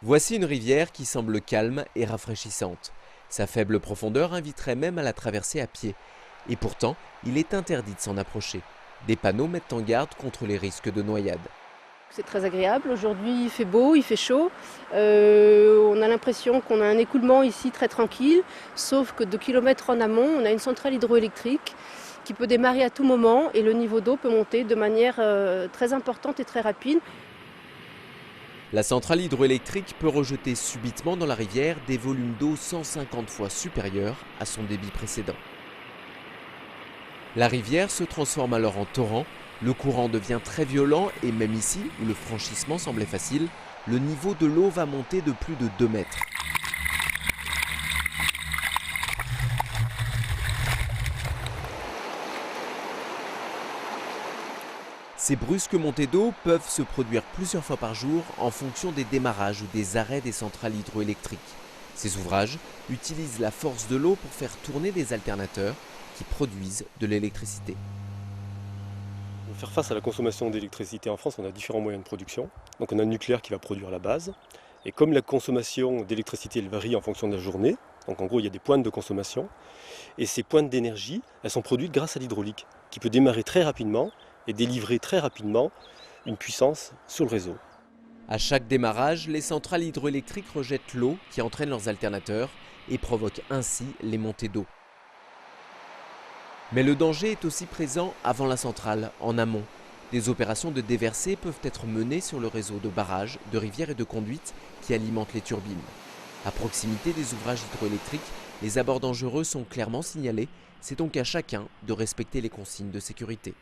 Voici une rivière qui semble calme et rafraîchissante. Sa faible profondeur inviterait même à la traverser à pied. Et pourtant, il est interdit de s'en approcher. Des panneaux mettent en garde contre les risques de noyade. C'est très agréable. Aujourd'hui, il fait beau, il fait chaud. On a l'impression qu'on a un écoulement ici très tranquille, sauf que 2 kilomètres en amont, on a une centrale hydroélectrique qui peut démarrer à tout moment et le niveau d'eau peut monter de manière très importante et très rapide. La centrale hydroélectrique peut rejeter subitement dans la rivière des volumes d'eau 150 fois supérieurs à son débit précédent. La rivière se transforme alors en torrent, le courant devient très violent et même ici, où le franchissement semblait facile, le niveau de l'eau va monter de plus de 2 mètres. Ces brusques montées d'eau peuvent se produire plusieurs fois par jour en fonction des démarrages ou des arrêts des centrales hydroélectriques. Ces ouvrages utilisent la force de l'eau pour faire tourner des alternateurs qui produisent de l'électricité. Pour faire face à la consommation d'électricité en France, on a différents moyens de production. Donc on a le nucléaire qui va produire la base. Et comme la consommation d'électricité elle varie en fonction de la journée, donc en gros il y a des pointes de consommation, et ces pointes d'énergie, elles sont produites grâce à l'hydraulique, qui peut démarrer très rapidement et délivrer très rapidement une puissance sur le réseau. À chaque démarrage, les centrales hydroélectriques rejettent l'eau qui entraîne leurs alternateurs et provoquent ainsi les montées d'eau. Mais le danger est aussi présent avant la centrale, en amont. Des opérations de déversée peuvent être menées sur le réseau de barrages, de rivières et de conduites qui alimentent les turbines. À proximité des ouvrages hydroélectriques, les abords dangereux sont clairement signalés, c'est donc à chacun de respecter les consignes de sécurité.